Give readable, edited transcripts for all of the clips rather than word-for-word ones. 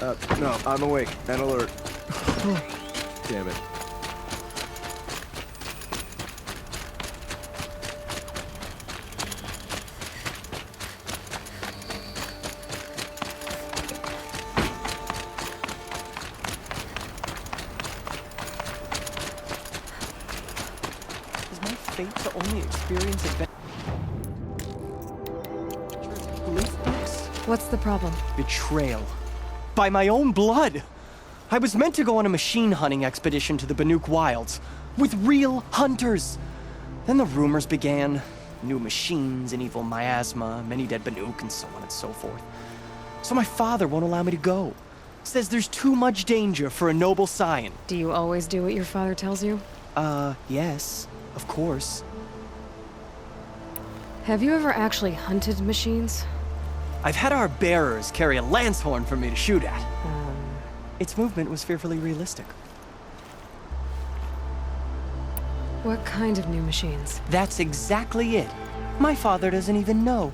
No, I'm awake and alert. Damn it. Is my fate to only experience adventure? What's the problem? Betrayal. By my own blood! I was meant to go on a machine hunting expedition to the Banuk wilds, with real hunters. Then the rumors began. New machines, an evil miasma, many dead Banuk, and so on and so forth. So my father won't allow me to go. Says there's too much danger for a noble scion. Do you always do what your father tells you? Yes, of course. Have you ever actually hunted machines? I've had our bearers carry a lance horn for me to shoot at. Its movement was fearfully realistic. What kind of new machines? That's exactly it. My father doesn't even know.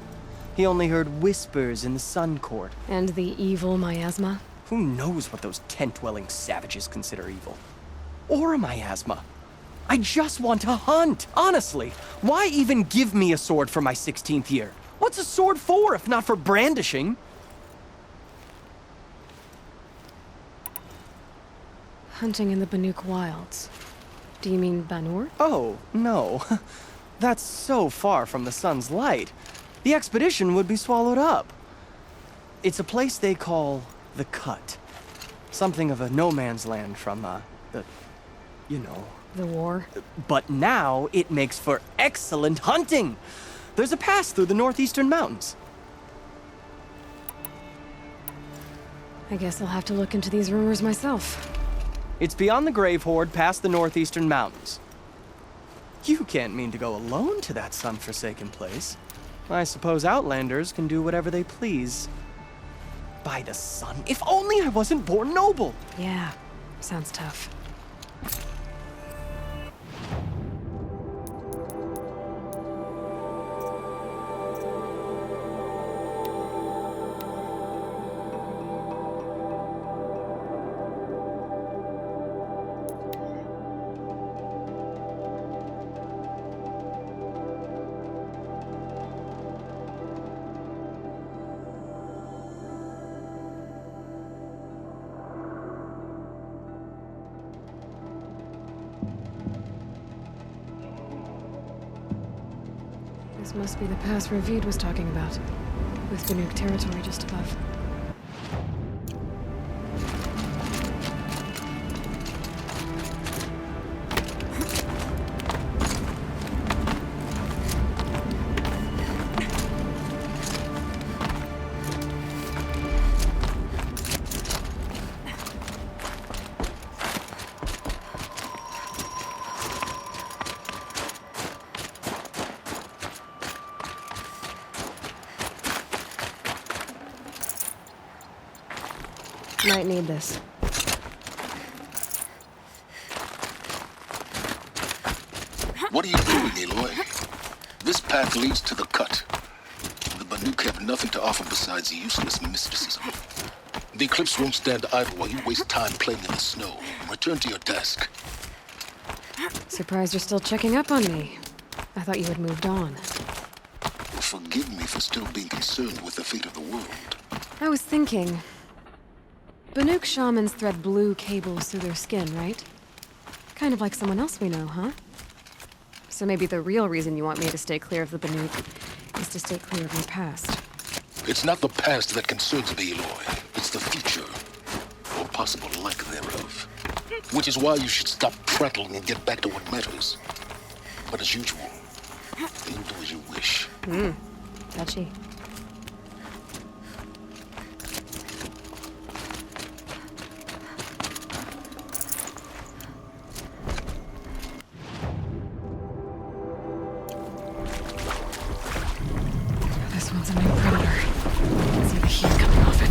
He only heard whispers in the Sun Court. And the evil miasma? Who knows what those tent-dwelling savages consider evil? Or a miasma. I just want to hunt, honestly. Why even give me a sword for my 16th year? What's a sword for, if not for brandishing? Hunting in the Banuk wilds. Do you mean Banur? Oh, no. That's so far from the sun's light. The expedition would be swallowed up. It's a place they call the Cut. Something of a no-man's land from, you know. The war? But now it makes for excellent hunting. There's a pass through the northeastern mountains. I guess I'll have to look into these rumors myself. It's beyond the Grave Horde, past the northeastern mountains. You can't mean to go alone to that sun-forsaken place. I suppose Outlanders can do whatever they please. By the sun, if only I wasn't born noble! Yeah, sounds tough. This must be the pass Ravid was talking about, with Banuk territory just above. Might need this. What are you doing, Aloy? This path leads to the Cut. The Banuk have nothing to offer besides useless mysticism. The Eclipse won't stand idle while you waste time playing in the snow. Return to your task. Surprised you're still checking up on me. I thought you had moved on. Forgive me for still being concerned with the fate of the world. I was thinking... Banuk shamans thread blue cables through their skin, right? Kind of like someone else we know, huh? So maybe the real reason you want me to stay clear of the Banuk is to stay clear of your past. It's not the past that concerns me, Aloy. It's the future. Or possible lack thereof. Which is why you should stop prattling and get back to what matters. But as usual, you'll do as you wish. Touchy. This one's a new predator. I can see the heat coming off it.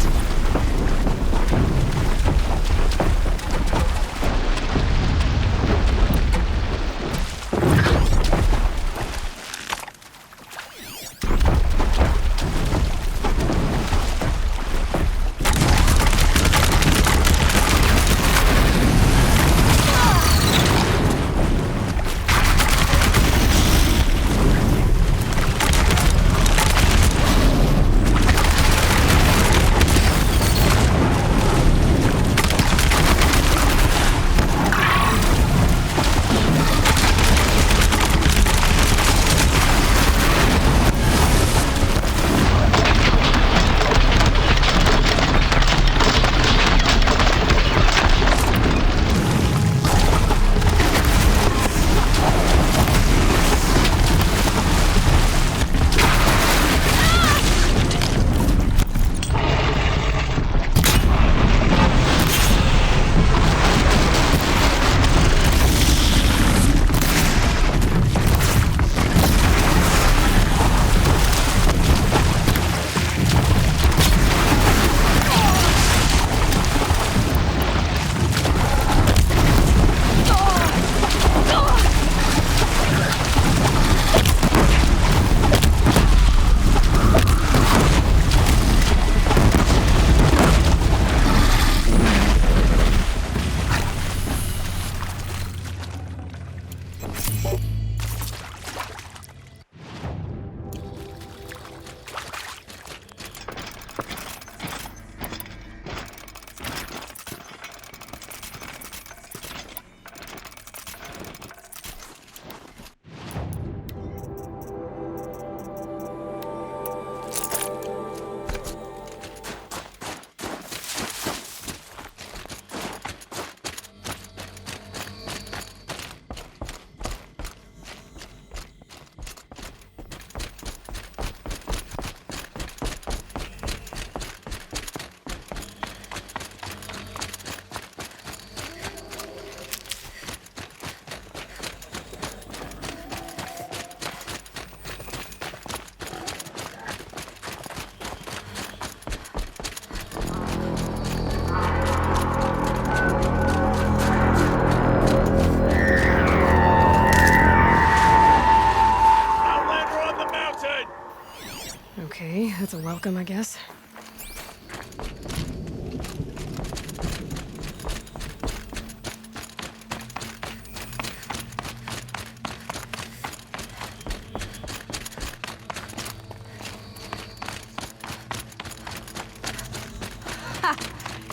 welcome, I guess.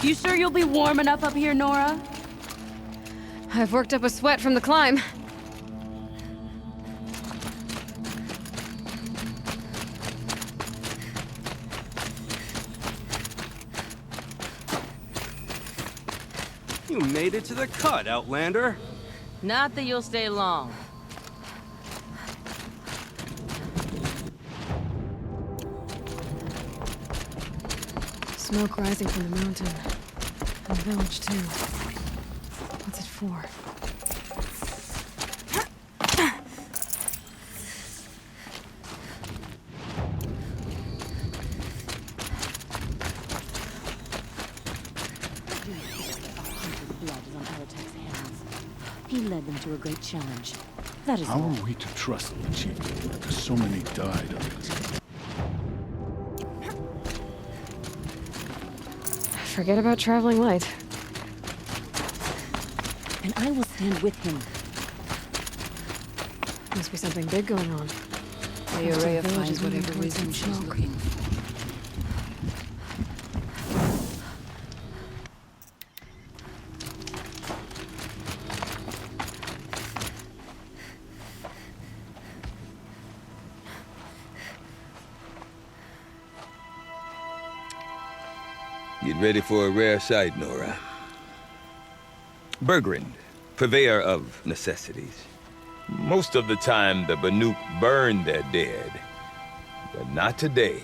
You sure you'll be warm enough up here, Nora? I've worked up a sweat from the climb. You made it to the cut, Outlander. Not that you'll stay long. Smoke rising from the mountain. And the village, too. What's it for? Blood is on Aratak's hands. He led them to a great challenge. That is How all. are we to trust the chieftain after so many died of it? Forget about traveling light. And I will stand with him. Must be something big going on. The Most of Ourea the village is finds moving whatever towards wisdom that she's smoke. looking for. Get ready for a rare sight, Nora. Bergrand, purveyor of necessities. Most of the time, the Banuk burn their dead. But not today.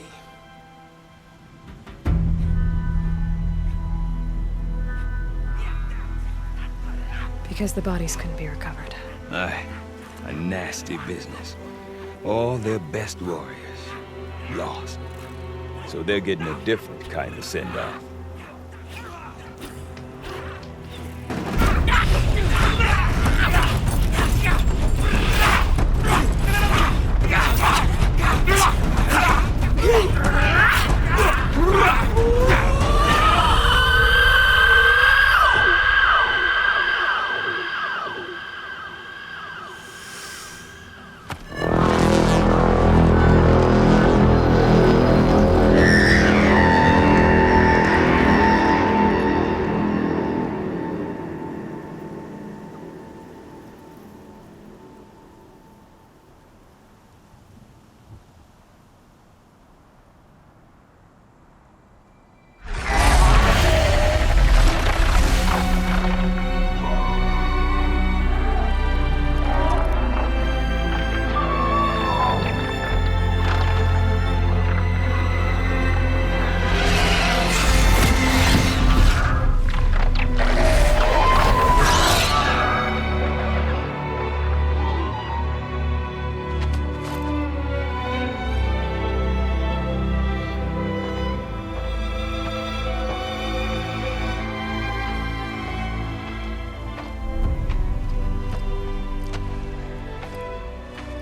Because the bodies couldn't be recovered. Aye, a nasty business. All their best warriors lost. So they're getting a different kind of send-off.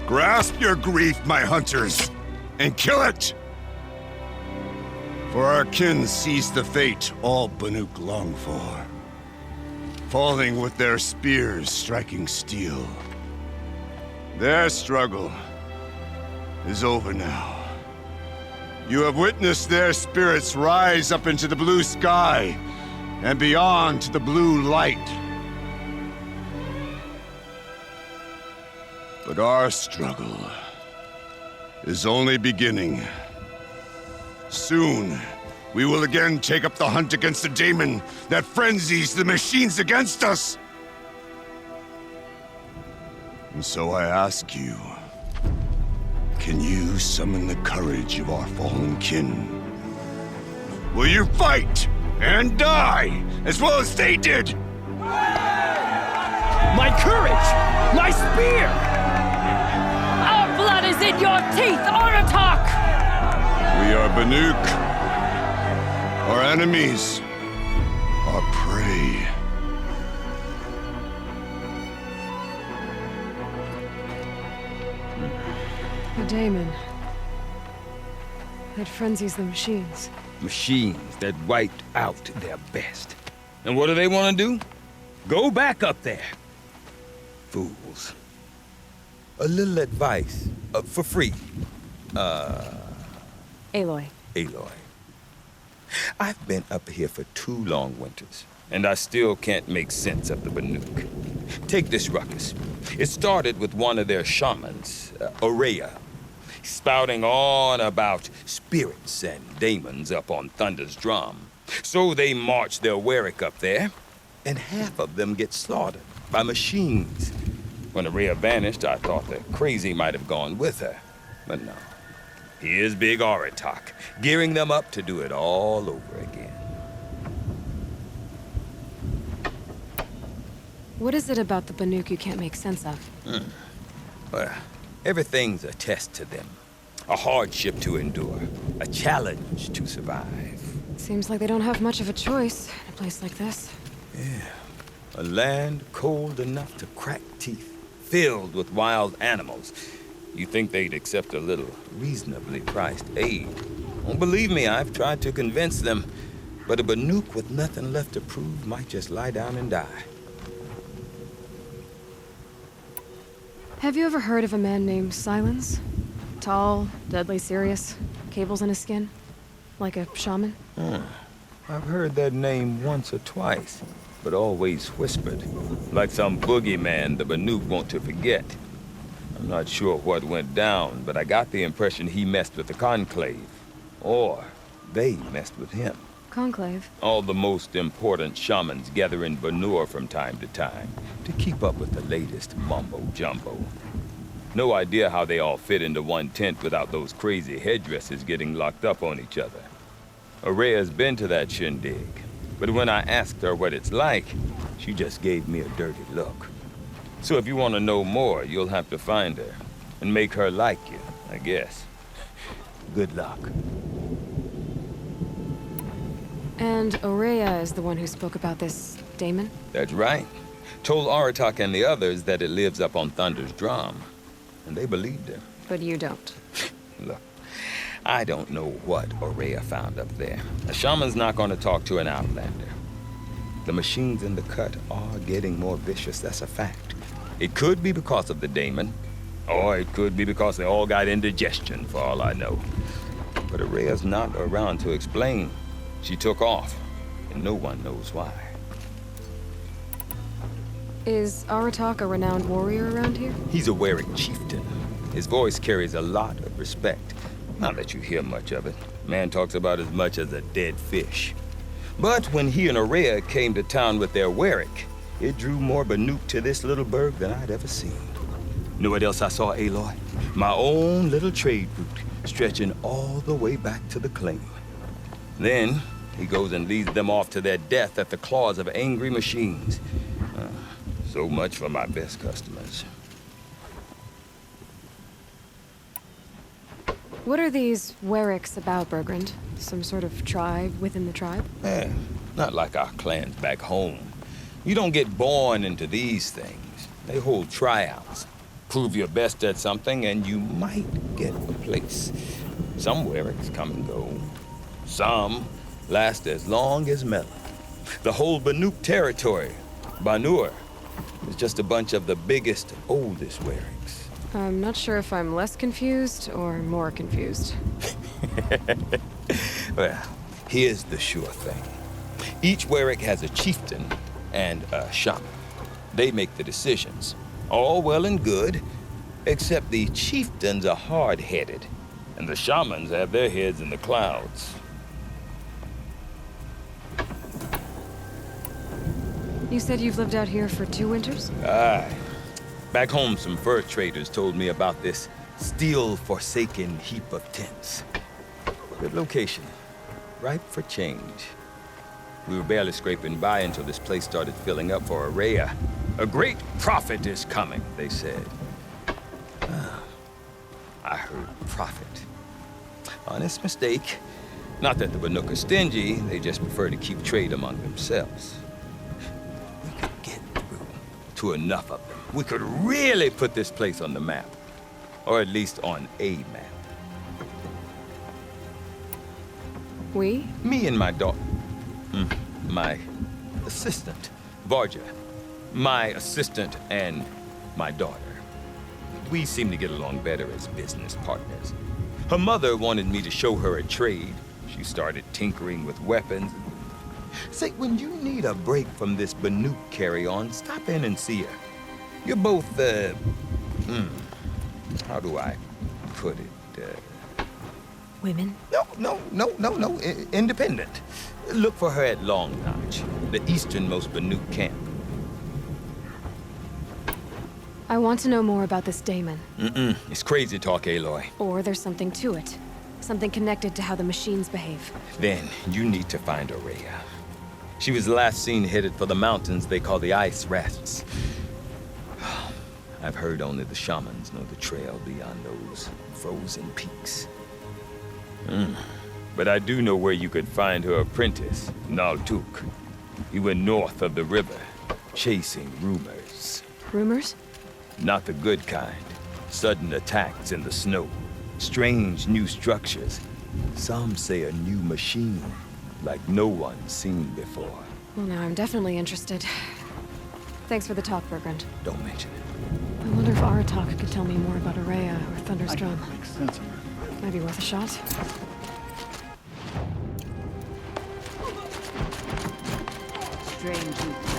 Grasp your grief, my hunters, and kill it! For our kin sees the fate all Banuk long for. Falling with their spears striking steel. Their struggle is over now. You have witnessed their spirits rise up into the blue sky and beyond to the blue light. But our struggle is only beginning. Soon, we will again take up the hunt against the Daemon that frenzies the machines against us. And so I ask you, can you summon the courage of our fallen kin? Will you fight and die as well as they did? My courage! My spear! Our blood is in your teeth, Aratak! We are Banuk. Our enemies are prey. The Daemon. It frenzies the machines. Machines that wiped out their best. And what do they want to do? Go back up there. Fools. A little advice, for free. Aloy. Aloy. I've been up here for 2 long winters, and I still can't make sense of the Banuk. Take this ruckus. It started with one of their shamans, Ourea, spouting on about spirits and daemons up on Thunder's drum. So they march their Ourea up there, and half of them get slaughtered by machines. When Ourea vanished, I thought the crazy might have gone with her, but no. Here's big Aratak, gearing them up to do it all over again. What is it about the Banuk you can't make sense of? Well, everything's a test to them. A hardship to endure. A challenge to survive. Seems like they don't have much of a choice in a place like this. Yeah. A land cold enough to crack teeth, filled with wild animals. You think they'd accept a little reasonably priced aid. Don't believe me, I've tried to convince them. But a Banuk with nothing left to prove might just lie down and die. Have you ever heard of a man named Silence? Tall, deadly serious, cables in his skin? Like a shaman? I've heard that name once or twice, but always whispered. Like some boogeyman the Banuk want to forget. I'm not sure what went down, but I got the impression he messed with the Conclave. Or they messed with him. Conclave? All the most important shamans gather in Banur from time to time to keep up with the latest mumbo-jumbo. No idea how they all fit into one tent without those crazy headdresses getting locked up on each other. Ourea's been to that shindig, but when I asked her what it's like, she just gave me a dirty look. So if you want to know more, you'll have to find her and make her like you, I guess. Good luck. And Ourea is the one who spoke about this Daemon? That's right. Told Aratak and the others that it lives up on Thunder's drum. And they believed him. But you don't. Look, I don't know what Ourea found up there. A shaman's not going to talk to an outlander. The machines in the cut are getting more vicious, that's a fact. It could be because of the Daemon, or it could be because they all got indigestion, for all I know. But Ourea's not around to explain. She took off, and no one knows why. Is Aratak a renowned warrior around here? He's a Ourea chieftain. His voice carries a lot of respect. Not that you hear much of it. Man talks about as much as a dead fish. But when he and Ourea came to town with their Ourea, it drew more Banuk to this little burg than I'd ever seen. Know what else I saw, Aloy? My own little trade route, stretching all the way back to the claim. Then, he goes and leads them off to their death at the claws of angry machines. So much for my best customers. What are these Ourea about, Bergrand? Some sort of tribe within the tribe? Not like our clans back home. You don't get born into these things. They hold tryouts. Prove your best at something and you might get a place. Some Ourea come and go. Some last as long as Melon. The whole Banuk territory, Banur, is just a bunch of the biggest, oldest Ourea. I'm not sure if I'm less confused or more confused. Well, here's the sure thing. Each Ourea has a chieftain and a shaman. They make the decisions. All well and good, except the chieftains are hard-headed, and the shamans have their heads in the clouds. You said you've lived out here for 2 winters? Aye. Back home, some fur traders told me about this steel-forsaken heap of tents. Good location. Ripe for change. We were barely scraping by until this place started filling up for Ourea. A great prophet is coming, they said. I heard prophet. Honest mistake. Not that the Banuk are stingy, they just prefer to keep trade among themselves. We could get through to enough of them. We could really put this place on the map. Or at least on a map. We? Me and my daughter. My assistant, Varja. My assistant and my daughter. We seem to get along better as business partners. Her mother wanted me to show her a trade. She started tinkering with weapons. Say, when you need a break from this Banuk carry-on, stop in and see her. You're both, how do I put it? Women? No. Independent. Look for her at Long Notch, the easternmost Banuk camp. I want to know more about this Daemon. It's crazy talk, Aloy. Or there's something to it. Something connected to how the machines behave. Then you need to find Ourea. She was last seen headed for the mountains they call the Ice Rafts. I've heard only the shamans know the trail beyond those frozen peaks. But I do know where you could find her apprentice, Naltuk. He went north of the river, chasing rumors. Rumors? Not the good kind. Sudden attacks in the snow. Strange new structures. Some say a new machine, like no one's seen before. Well, now I'm definitely interested. Thanks for the talk, Bergrand. Don't mention it. I wonder if Aratak could tell me more about Ourea or Thunderstrom. Makes sense of it. Might be worth a shot. Strange you